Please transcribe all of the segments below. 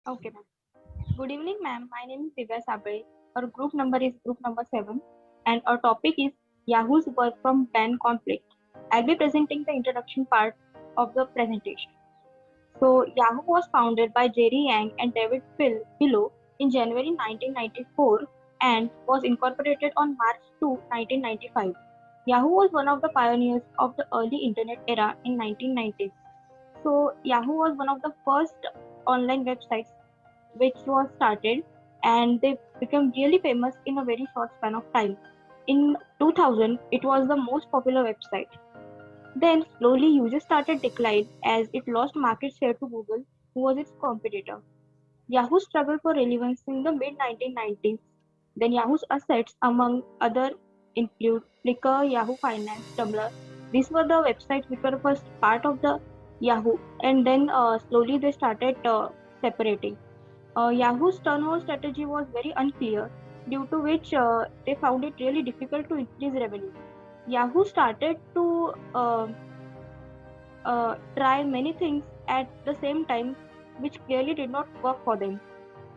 Okay, ma'am. Good evening, ma'am. My name is Divya Sabre. Our group number is group number 7, and our topic is Yahoo's work from ban conflict. I'll be presenting the introduction part of the presentation. So, Yahoo was founded by Jerry Yang and David Pillow in January 1994 and was incorporated on March 2, 1995. Yahoo was one of the pioneers of the early internet era in 1990s. So, Yahoo was one of the first online websites which was started, and they became really famous in a very short span of time. In 2000, it was the most popular website. Then slowly users started decline as it lost market share to Google, who was its competitor. Yahoo struggled for relevance in the mid 1990s. Then Yahoo's assets, among other, include Flickr, Yahoo Finance, Tumblr. These were the websites which were first part of the Yahoo, and then slowly they started separating. Yahoo's turnover strategy was very unclear, due to which they found it really difficult to increase revenue. Yahoo started to try many things at the same time, which clearly did not work for them.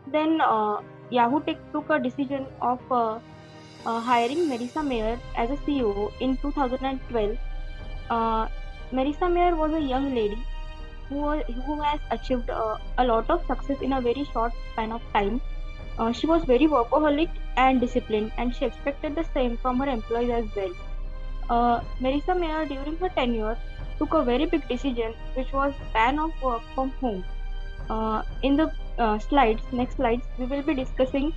Then Yahoo took a decision of hiring Marissa Mayer as a CEO in 2012. Uh, Marissa Mayer was a young lady who has achieved a lot of success in a very short span of time. She was very workaholic and disciplined, and she expected the same from her employees as well. Marissa Mayer, during her tenure, took a very big decision, which was ban of work from home. In the next slides, we will be discussing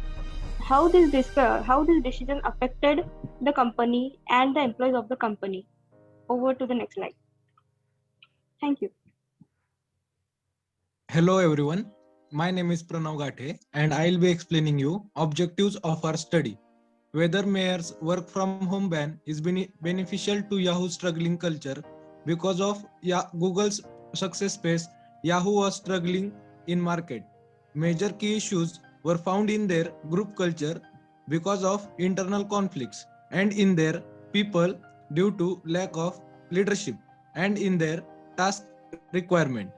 how this decision affected the company and the employees of the company. Over to the next slide. Thank you. Hello everyone, my name is Pranav Gathe and I'll be explaining you objectives of our study. Whether Mayer's work from home ban is beneficial to Yahoo's struggling culture because of Google's success pace, Yahoo was struggling in market. Major key issues were found in their group culture because of internal conflicts and in their people due to lack of leadership and in their task requirement.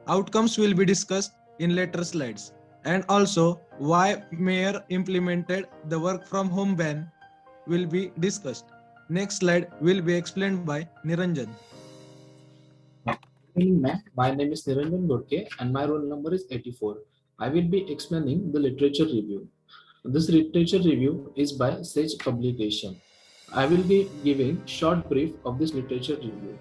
Outcomes will be discussed in later slides and also why Mayor implemented the work from home ban will be discussed. Next slide will be explained by Niranjan. Good evening, ma'am. My name is Niranjan Godke and my roll number is 84. I will be explaining the literature review. This literature review is by Sage Publication. I will be giving short brief of this literature review.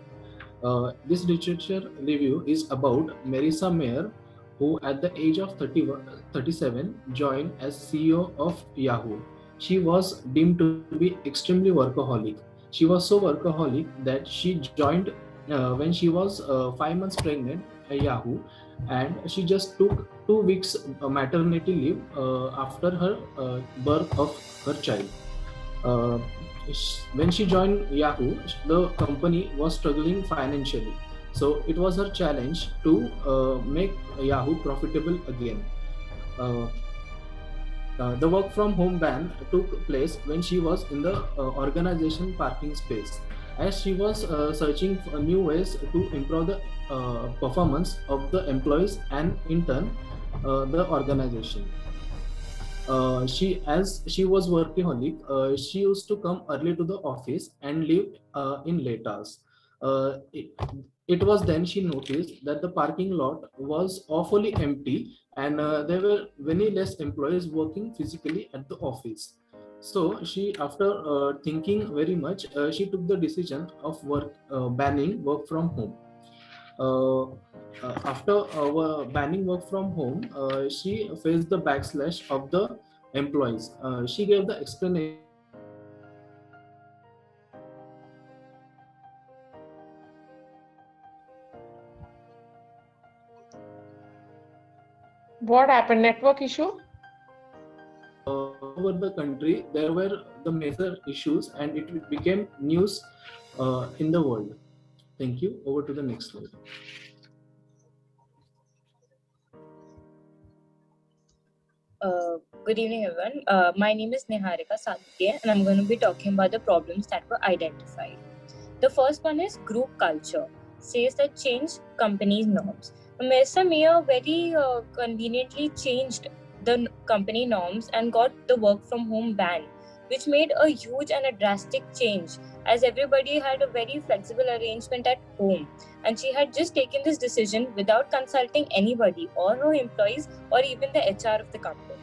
This literature review is about Marissa Mayer, who at the age of 37 joined as CEO of Yahoo. She was deemed to be extremely workaholic. She was so workaholic that she joined when she was 5 months pregnant at Yahoo, and she just took 2 weeks maternity leave after her birth of her child. Uh, when she joined Yahoo, the company was struggling financially. So it was her challenge to make Yahoo profitable again. Uh, the work from home ban took place when she was in the organization parking space, as she was searching for new ways to improve the performance of the employees and in turn the organization. As she was workaholic, she used to come early to the office and leave in late hours. Uh, it, it was then she noticed that the parking lot was awfully empty and there were many less employees working physically at the office. So she, after thinking very much, she took the decision of banning work from home. After banning work from home, she faced the backslash of the employees. She gave the explanation that What happened? Network issue? all over the country there were the major issues and it became news in the world. Thank you. Over to the next slide. Good evening, everyone. My name is Niharika Satke, and I'm going to be talking about the problems that were identified. The first one is group culture, says that change companies' norms. Mesa Mayor very conveniently changed the company norms and got the work from home ban, which made a huge and a drastic change as everybody had a very flexible arrangement at home. And she had just taken this decision without consulting anybody or her employees or even the HR of the company.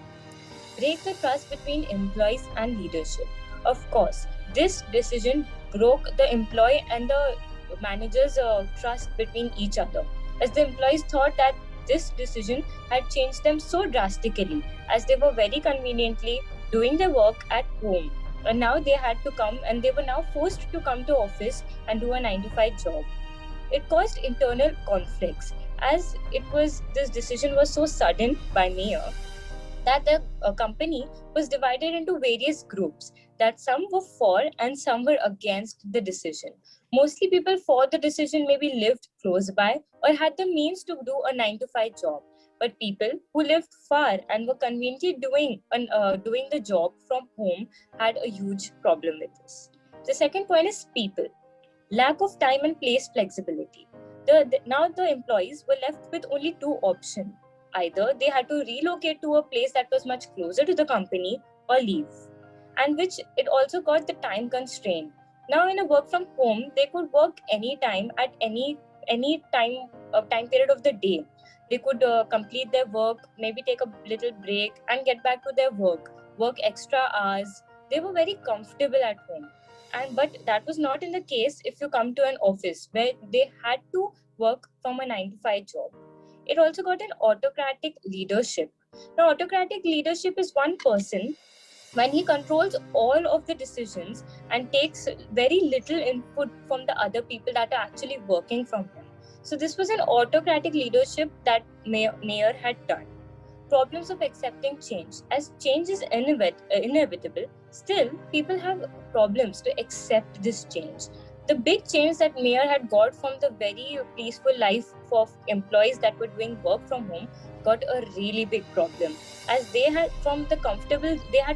Break the trust between employees and leadership. Of course, this decision broke the employee and the manager's trust between each other, as the employees thought that this decision had changed them so drastically, as they were very conveniently doing their work at home. And now they had to come, and they were now forced to come to office and do a 9 to 5 job. It caused internal conflicts, as this decision was so sudden by Mayor that the company was divided into various groups, that some were for and some were against the decision. Mostly people for the decision maybe lived close by or had the means to do a 9 to 5 job, but people who lived far and were conveniently doing the job from home had a huge problem with this. The second point is people. Lack of time and place flexibility. Now the employees were left with only two options. Either they had to relocate to a place that was much closer to the company or leave, and which it also got the time constraint. Now in a work from home, they could work anytime at any time period of the day. They could complete their work, maybe take a little break and get back to their work extra hours. They were very comfortable at home. But that was not in the case if you come to an office where they had to work from a 9 to 5 job. It also got an autocratic leadership. Now, autocratic leadership is one person when he controls all of the decisions and takes very little input from the other people that are actually working from him. So this was an autocratic leadership that Mayor had done. Problems of accepting change. As change is inevitable, still people have problems to accept this change. The big change that Mayor had got from the very peaceful life of employees that were doing work from home got a really big problem, as they had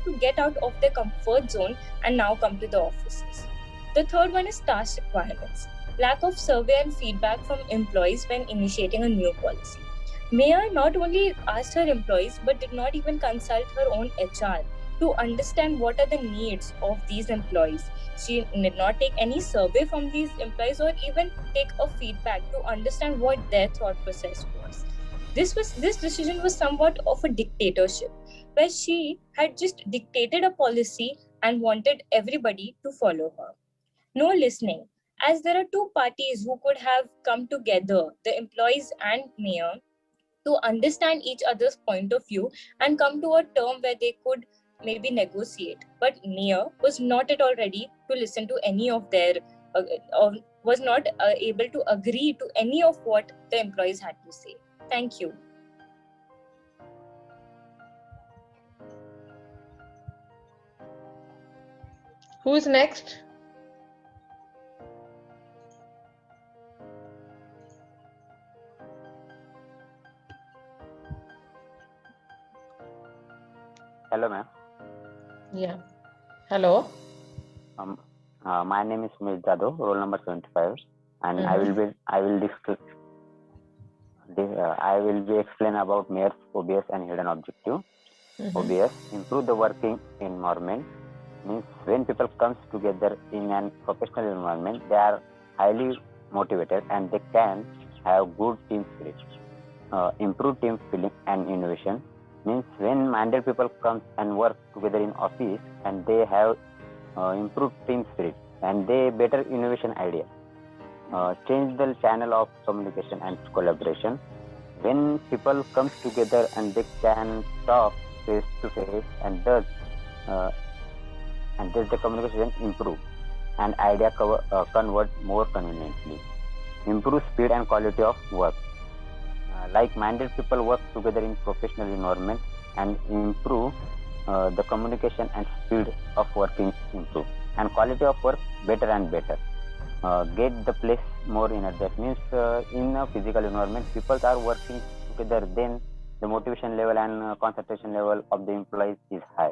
to get out of their comfort zone and now come to the offices. The third one is task requirements. Lack of survey and feedback from employees when initiating a new policy. Mayor not only asked her employees but did not even consult her own HR to understand what are the needs of these employees. She did not take any survey from these employees or even take a feedback to understand what their thought process was. This decision was somewhat of a dictatorship, where she had just dictated a policy and wanted everybody to follow her. No listening, as there are two parties who could have come together, the employees and Mayor, to understand each other's point of view and come to a term where they could maybe negotiate. But Mayor was not at all ready to listen to any of their, or was not able to agree to any of what the employees had to say. Thank you. Who is next? Hello, ma'am. Yeah. Hello. My name is Sumit Jadhav, roll number 75, and I will be explain about Mayor's OBS and hidden objective. OBS, improve the working environment, means when people comes together in an professional environment, they are highly motivated and they can have good team spirit. Improve team feeling and innovation, means when minded people come and work together in office and they have improved team spirit and they better innovation idea. Change the channel of communication and collaboration. When people comes together and they can talk face to face and thus the communication improve and idea convert more conveniently. Improve speed and quality of work. Like-minded people work together in professional environment and improve the communication and speed of working improve and quality of work better and better. Get the place more in it. That means in a physical environment, people are working together, then the motivation level and concentration level of the employees is high.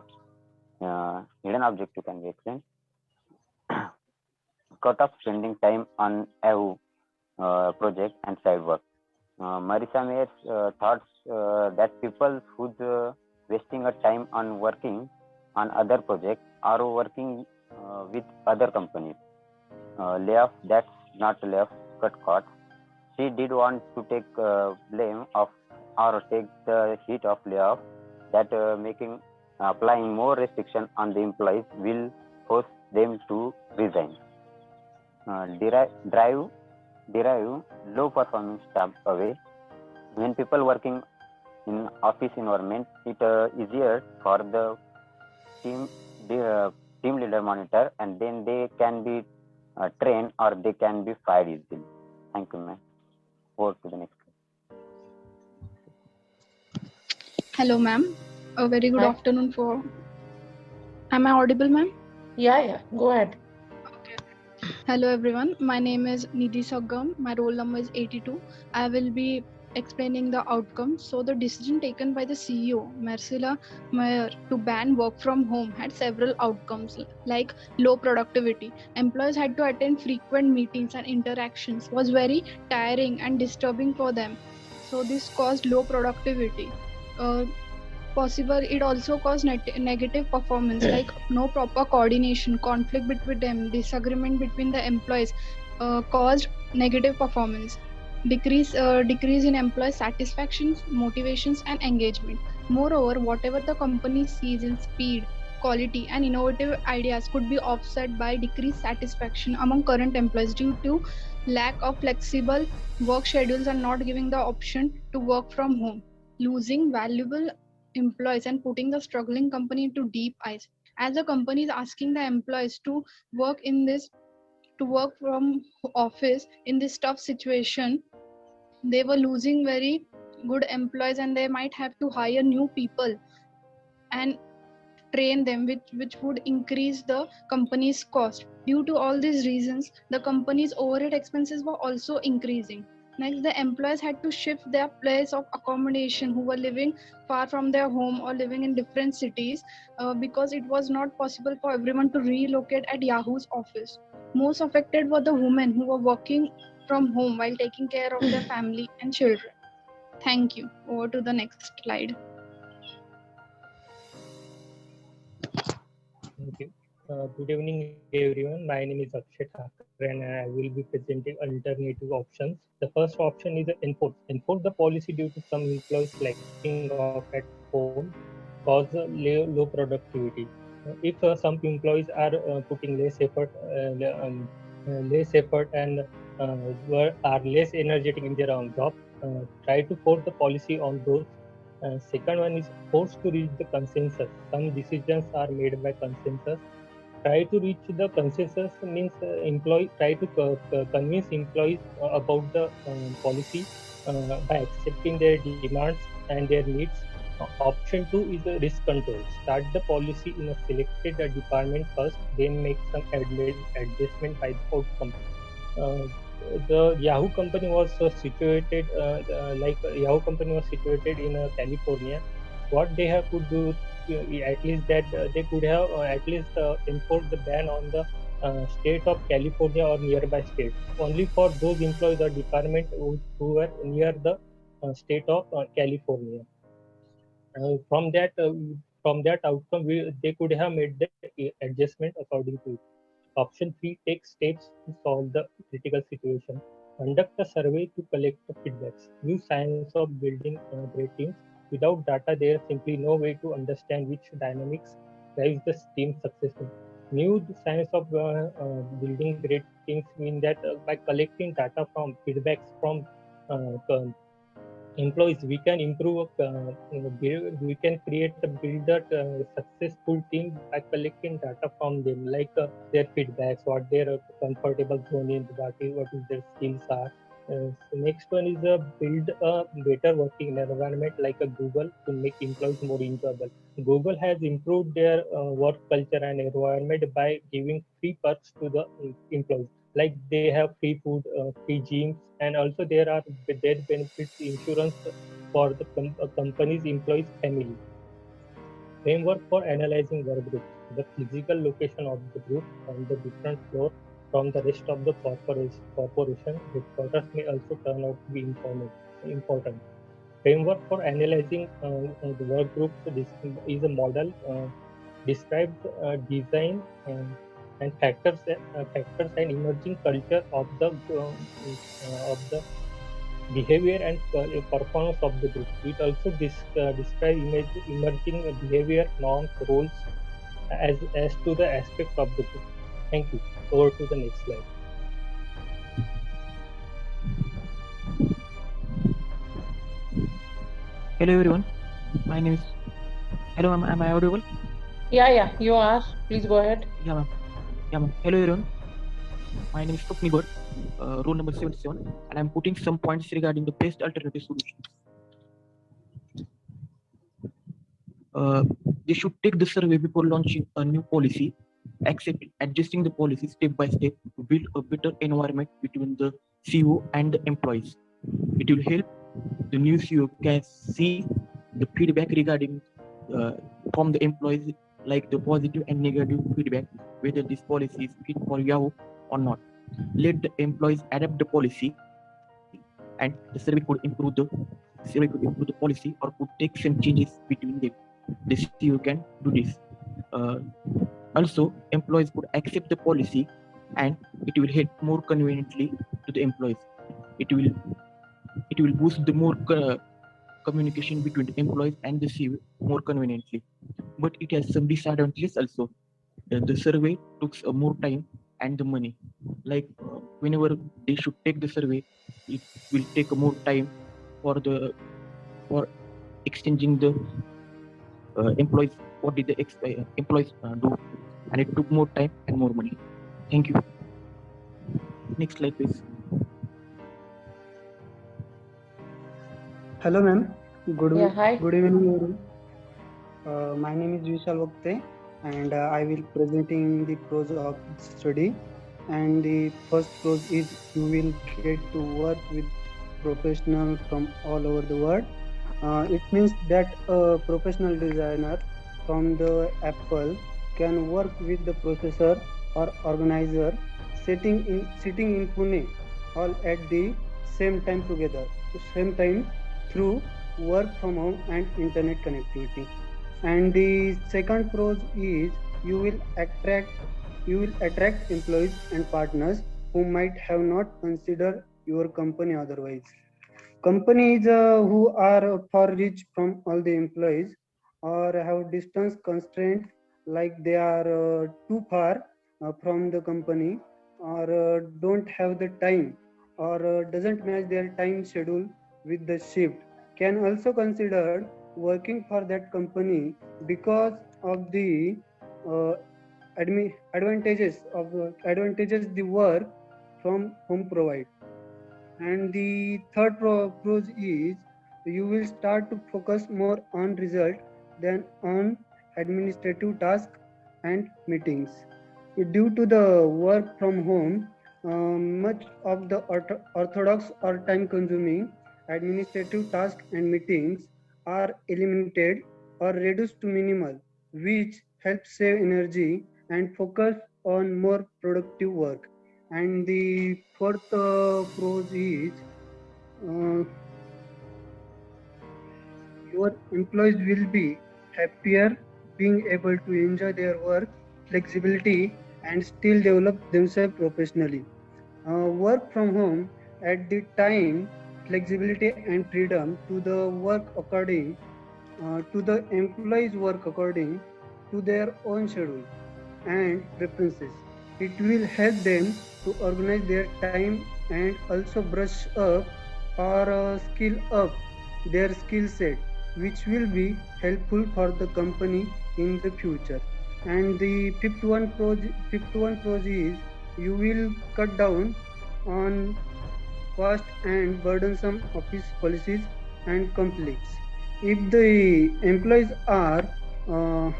Hidden objective can be explained. Cut off spending time on a project and side work. Marisa Mayer's thoughts that people who's wasting a time on working on other projects or working with other companies. Layoff, that's not layoff, cut costs. She did want to take blame of or take the heat of layoff that making applying more restriction on the employees will force them to resign. Derive low performing staff away. When people working in office environment, it easier for the team team leader monitor, and then they can be trained or they can be fired easily. Thank you, ma'am. Go to the next. Hello, ma'am. A very good Hi. afternoon for. Am I audible, ma'am? Yeah, go ahead. Hello, everyone. My name is Nidhi Saggam. My roll number is 82. I will be explaining the outcomes. So, the decision taken by the CEO, Marcella Mayer, to ban work from home had several outcomes like low productivity. Employees had to attend frequent meetings and interactions, was very tiring and disturbing for them. So, this caused low productivity. Possible it also caused negative performance like no proper coordination, conflict between them, disagreement between the employees caused negative performance, decrease in employee satisfaction, motivations and engagement. Moreover, whatever the company sees in speed, quality and innovative ideas could be offset by decreased satisfaction among current employees due to lack of flexible work schedules and not giving the option to work from home, losing valuable employees and putting the struggling company into deep ice. As the company is asking the employees to work in this to work from office in this tough situation, they were losing very good employees and they might have to hire new people and train them, which would increase the company's cost. Due to all these reasons, the company's overhead expenses were also increasing. Next, the employees had to shift their place of accommodation who were living far from their home or living in different cities because it was not possible for everyone to relocate at Yahoo's office. Most affected were the women who were working from home while taking care of their family and children. Thank you. Over to the next slide. Thank you. Good evening, everyone. My name is Akshay Thakur and I will be presenting alternative options. The first option is enforce the policy due to some employees slacking off at home cause low productivity. If some employees are putting less effort and are less energetic in their own job, try to force the policy on those. Second one is forced to reach the consensus. Some decisions are made by consensus. Try to reach the consensus means try to convince employees about the policy by accepting their demands and their needs. Option 2 is the risk control. Start the policy in a selected department first, then make some adjustment by the outcome. The Yahoo company was situated Yahoo company was situated in California. What they have could do at least that they could have at least enforced the ban on the state of California or nearby states, only for those employees or department who were near the state of California. From that outcome, they could have made the adjustment according to it. Option 3, take steps to solve the critical situation. Conduct a survey to collect the feedbacks. Use science of building great teams. Without data, there is simply no way to understand which dynamics drives the team successful. New science of building great teams mean that by collecting data from feedbacks from employees, we can improve, we can build a successful team by collecting data from them, like their feedbacks, what their comfortable zone is, what is their skills are. So next one is build a better working environment like a Google to make employees more enjoyable. Google has improved their work culture and environment by giving free perks to the employees, like they have free food, free gyms, and also there are death benefits insurance for the company's employees' family. Framework for analyzing work groups. The physical location of the group on the different floor from the rest of the corporation headquarters may also turn out to be informative. important. Framework for analyzing the work groups is a model describes design and factors and emerging culture of the behavior and performance of the group. It also describes emerging behavior, norms, roles as to the aspect of the group. Thank you. Over to the next slide. Hello everyone, my name is. Hello, am I audible? Yeah, you are. Please go ahead. Yeah, ma'am. Hello everyone, my name is Swapni Bhatt, roll number 77, and I'm putting some points regarding the best alternative solutions. They should take the survey before launching a new policy, adjusting the policy step by step to build a better environment between the CEO and the employees. It will help the new CEO can see the feedback regarding from the employees, like the positive and negative feedback, whether this policy is fit for Yahoo or not. Let the employees adapt the policy, and the survey could improve the policy or could take some changes between them. The CEO can do this. Also, employees could accept the policy, and it will help more conveniently to the employees. It will boost the more communication between the employees and the CEO more conveniently. But it has some disadvantages also. The survey takes more time and the money. Like whenever they should take the survey, it will take more time for exchanging the employees. What did the employees do? And it took more time and more money. Thank you. Next slide, please. Hello, ma'am. Hi. Good evening, everyone. My name is Vishal Vakte, and I will presenting the pros of study. And the first pros is you will get to work with professionals from all over the world. It means that a professional designer from the Apple can work with the processor or organizer sitting in Pune, all at the same time together, through work from home and internet connectivity. And the second pros is you will attract employees and partners who might have not considered your company otherwise. Companies who are far reach from all the employees or have distance constraints, like they are too far from the company, or don't have the time, or doesn't match their time schedule with the shift, can also consider working for that company because of the advantages the work from home provide. And the third pros is you will start to focus more on result than on administrative tasks and meetings. Due to the work from home, much of the orthodox or time consuming administrative tasks and meetings are eliminated or reduced to minimal, which helps save energy and focus on more productive work. And the fourth pros is your employees will be happier, being able to enjoy their work, flexibility, and still develop themselves professionally. Work from home at the time, flexibility and freedom to the work according to the employees work according to their own schedule and preferences. It will help them to organize their time and also brush up or skill up their skill set, which will be helpful for the company in the future. And the fifth one pros is you will cut down on cost and burdensome office policies and conflicts. If the employees are uh,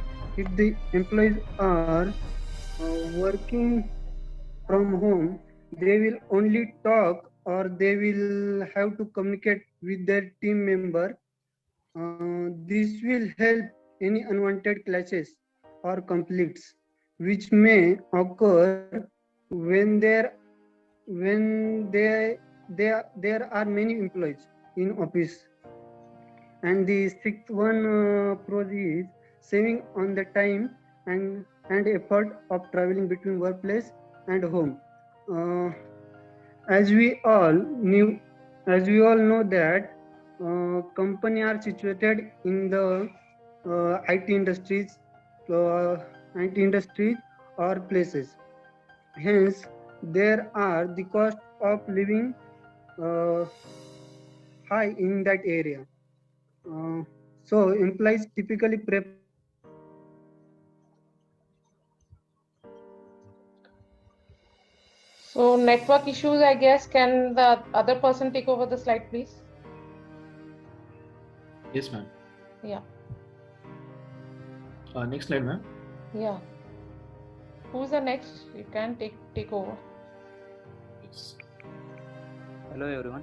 working from home, they will only talk or they will have to communicate with their team member. This will help any unwanted clashes or conflicts which may occur when there are many employees. in office. And the sixth one pros is saving on the time and effort of traveling between workplace and home. Uh, as we all knew, as we all know that company are situated in the IT industries, uh, IT industries or places. Hence, there are the cost of living uh, high in that area. Uh, so employees typically prefer So network issues, I guess. Can the other person take over the slide, please? Yes, ma'am. Yeah. Next slide, ma'am. Yeah. Who's the next? You can take over. Yes. Hello everyone.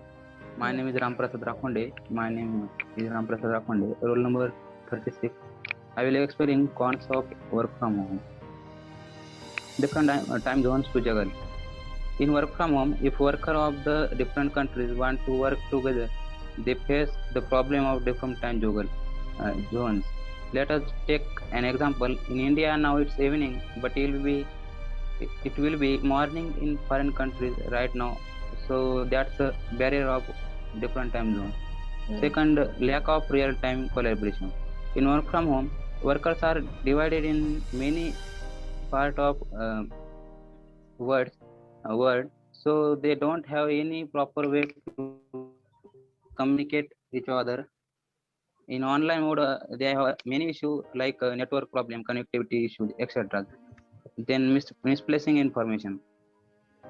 My name is Ramprasad Rakhonde. Roll number 36. I will explain cons of work from home. Different time zones to juggle. In work from home, if workers of the different countries want to work together, they face the problem of different time zones. Let us take an example. In India now it's evening, but it will be morning in foreign countries right now. So that's a barrier of different time zones. Second, lack of real-time collaboration. In work from home, workers are divided in many part of word, so they don't have any proper way to communicate each other. In online mode, they have many issues like network problem, connectivity issues, etc. Then misplacing information.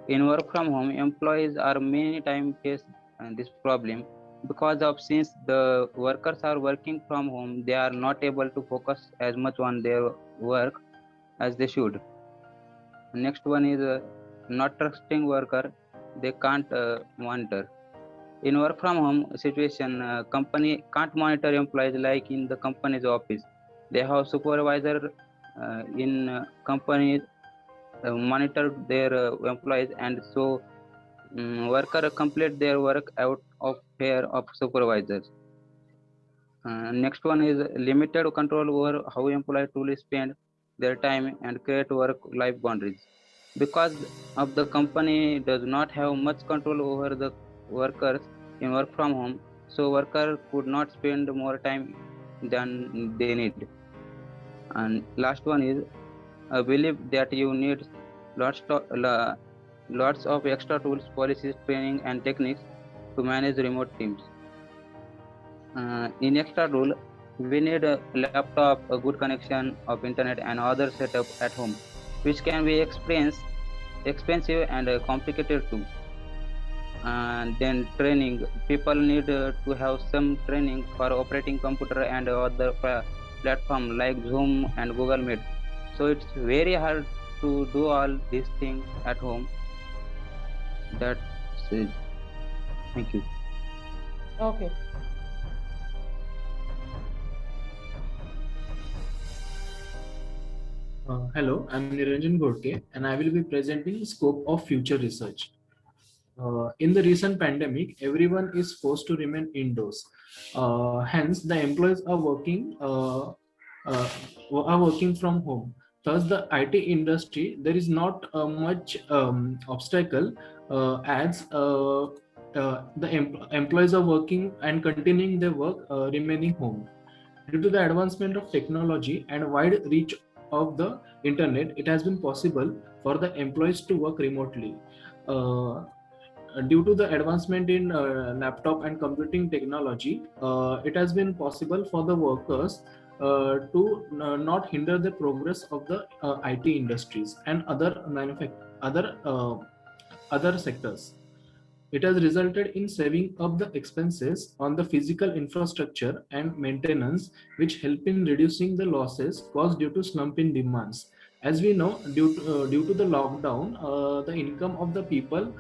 In work from home, employees are many times face this problem because of since the workers are working from home, they are not able to focus as much on their work as they should. Next one is not trusting worker, they can't monitor. In work from home situation, company can't monitor employees like in the company's office. They have supervisor in company monitor their employees, and so worker complete their work out of fear of supervisors. Next one is limited control over how employees truly spend their time and create work-life boundaries. Because of the company does not have much control over the workers in work from home, so worker could not spend more time than they need. And last one is a belief that you need lots of extra tools, policies, training, and techniques to manage remote teams. In extra rule, we need a laptop, a good connection of internet, and other setup at home, which can be expensive and complicated too. And then training, people need to have some training for operating computer and other platform like Zoom and Google Meet. So it's very hard to do all these things at home. That's it. Thank you. Okay. Hello, I'm Niranjan Godke, and I will be presenting scope of future research. In the recent pandemic, everyone is forced to remain indoors. Hence, the employees are working from home. Thus, the IT industry, there is not much obstacle as the employees are working and continuing their work remaining home. Due to the advancement of technology and wide reach of the internet, it has been possible for the employees to work remotely. Due to the advancement in laptop and computing technology, it has been possible for the workers to not hinder the progress of the IT industries and other sectors. It has resulted in saving up the expenses on the physical infrastructure and maintenance, which help in reducing the losses caused due to slump in demands. As we know, due to the lockdown, the income of the people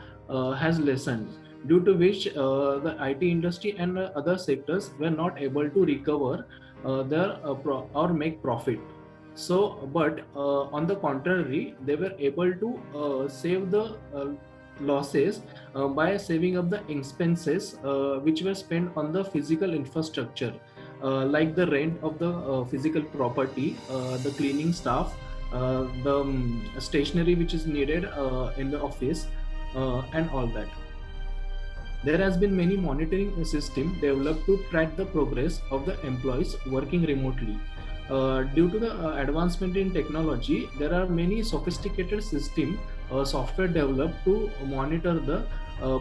has lessened, due to which the IT industry and other sectors were not able to recover or make profit. So, but on the contrary, they were able to save the losses by saving up the expenses which were spent on the physical infrastructure, like the rent of the physical property, the cleaning staff, the stationery which is needed in the office, and all that. There has been many monitoring system developed to track the progress of the employees working remotely. Due to the advancement in technology, there are many sophisticated system software developed to monitor the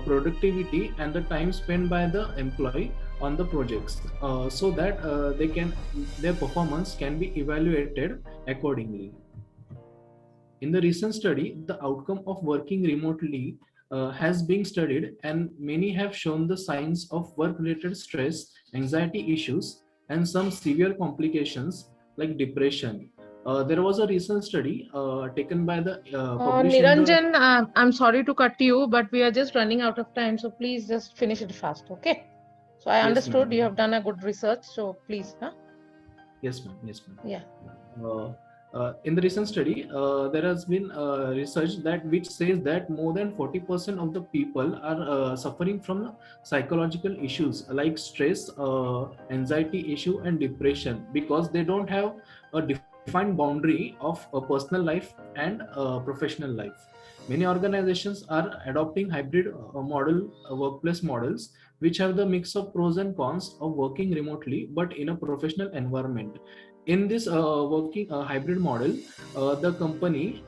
productivity and the time spent by the employee on the projects, so that their performance can be evaluated accordingly. In the recent study, the outcome of working remotely has been studied, and many have shown the signs of work-related stress, anxiety issues, and some severe complications like depression. There was a recent study taken by the published in the. Niranjan, I'm sorry to cut you, but we are just running out of time. So please just finish it fast, okay? So I Yes, understood ma'am. you have done a good research. So please, huh? Yes, ma'am. Yes, ma'am. Yeah. In the recent study, there has been research that which says that more than 40% of the people are suffering from psychological issues like stress, anxiety issue, and depression, because they don't have a defined boundary of a personal life and professional life. Many organizations are adopting hybrid workplace models, which have the mix of pros and cons of working remotely but in a professional environment. In this working hybrid model, the company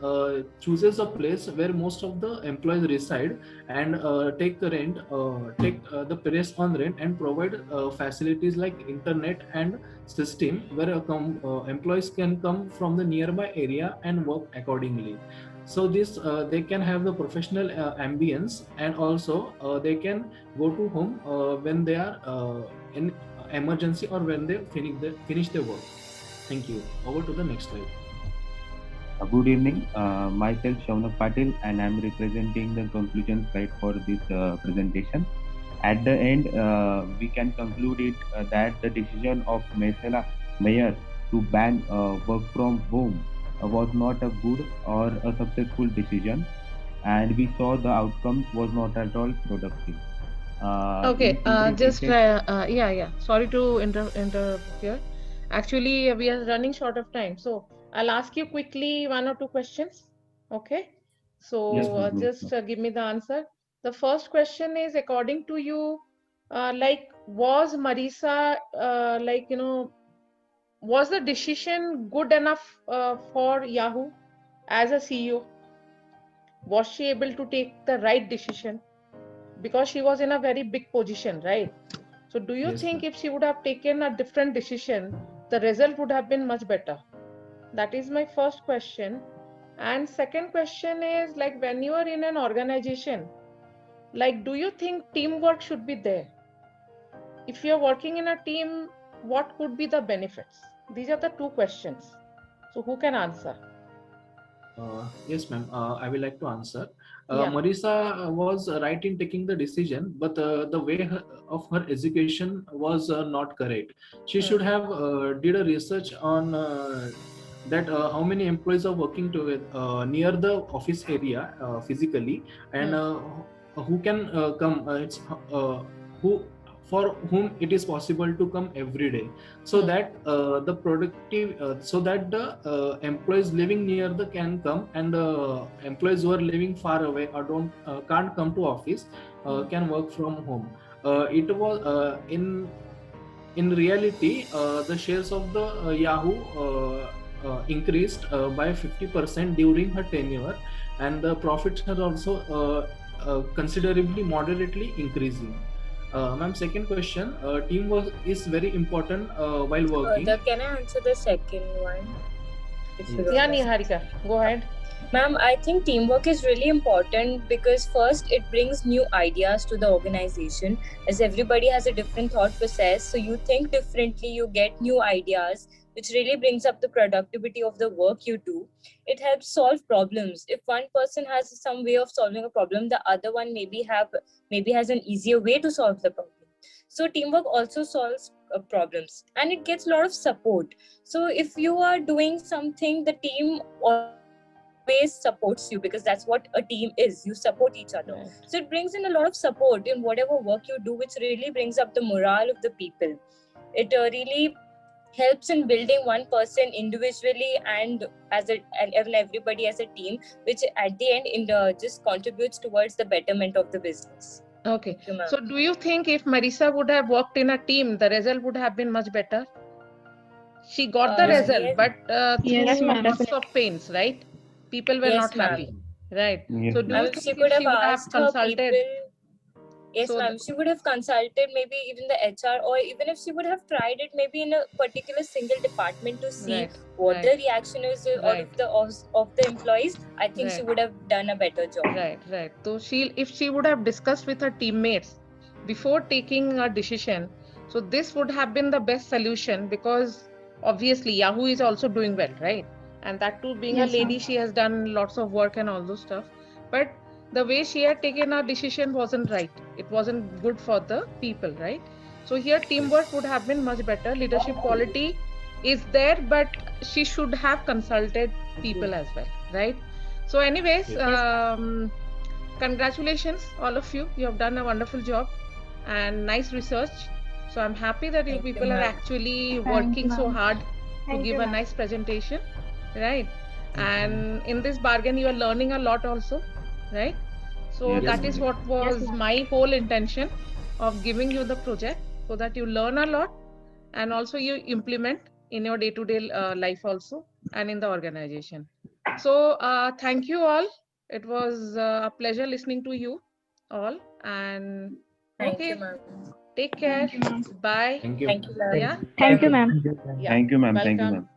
chooses a place where most of the employees reside and take the place on rent and provide facilities like internet and system where employees can come from the nearby area and work accordingly. So this they can have the professional ambience, and also they can go to home when they are in emergency or when they finish their work. Thank you. Over to the next slide. Good evening. Myself Shaunak Patil, and I'm representing the conclusion slide for this presentation. At the end, we can conclude it that the decision of Marcella Mayer to ban work from home was not a good or a successful decision, and we saw the outcomes was not at all productive. Okay, yeah. Sorry to interrupt here. Actually, we are running short of time, so I'll ask you quickly 1 or 2 questions. Okay, so Yes, just give me the answer. The first question is, according to you, was Marisa, was the decision good enough for Yahoo as a CEO? Was she able to take the right decision? Because she was in a very big position, right? So do you think if she would have taken a different decision, the result would have been much better? That is my first question. And second question is, like, when you are in an organization, like, do you think teamwork should be there? If you're working in a team, what could be the benefits? These are the 2 questions. So who can answer? Yes, ma'am. I will like to answer. Yeah. Marisa was right in taking the decision, but the way of her education was not correct. She should have did a research on that how many employees are working together near the office area physically, and who can come. Who for whom it is possible to come every day, so that the employees living near the can come, and employees who are living far away or can't come to office can work from home. It was in reality the shares of the Yahoo increased by 50% during her tenure, and the profits are also considerably moderately increasing. Ma'am, second question. Teamwork is very important while working. Can I answer the second one? Yeah, Niharika, go ahead. Ma'am, I think teamwork is really important because first it brings new ideas to the organization, as everybody has a different thought process. So you think differently, you get new ideas, which really brings up the productivity of the work you do. It helps solve problems. If one person has some way of solving a problem, the other one maybe has an easier way to solve the problem. So teamwork also solves problems, and it gets a lot of support. So if you are doing something, the team always supports you, because that's what a team is. You support each other. Right. So it brings in a lot of support in whatever work you do, which really brings up the morale of the people. It really helps in building one person individually and even everybody as a team, which at the end just contributes towards the betterment of the business. Okay. Thank you, ma'am. So do you think if Marisa would have worked in a team, the result would have been much better? She got the result, Yes. but Yes, through ma'am. lots of pains, right? People were Yes, not happy, right? Yes, So do you ma'am. She think could if have she would have asked her consulted? people. Yes, So ma'am. She would have consulted maybe even the HR, or even if she would have tried it maybe in a particular single department to see Right, what right. the reaction is out Right. of the employees, I think she Right. would have done a better job. Right, right. So if she would have discussed with her teammates before taking a decision, so this would have been the best solution, because obviously Yahoo is also doing well, right? And that too, being a Yes, ma'am. lady, she has done lots of work and all those stuff. But the way she had taken a decision wasn't right. It wasn't good for the people, right? So here teamwork would have been much better. Leadership quality is there, but she should have consulted people as well, right? So anyways, congratulations all of you. You have done a wonderful job and nice research. So I'm happy that you Thank you, people are ma'am. actually Thank working you, so ma'am. hard to Thank give you, a ma'am. nice presentation, right? And in this bargain, you are learning a lot also, right? So Yes, that is ma'am. what was ma'am. my whole intention of giving you the project, so that you learn a lot and also you implement in your day-to-day life also and in the organization. So thank you all. It was a pleasure listening to you all, and Thank okay, you, ma'am. take care. Thank you, ma'am. Bye. Thank you. Thank you, ma'am. Yeah. Thank you, ma'am. Yeah. Thank you, ma'am. Thank you, Welcome. ma'am.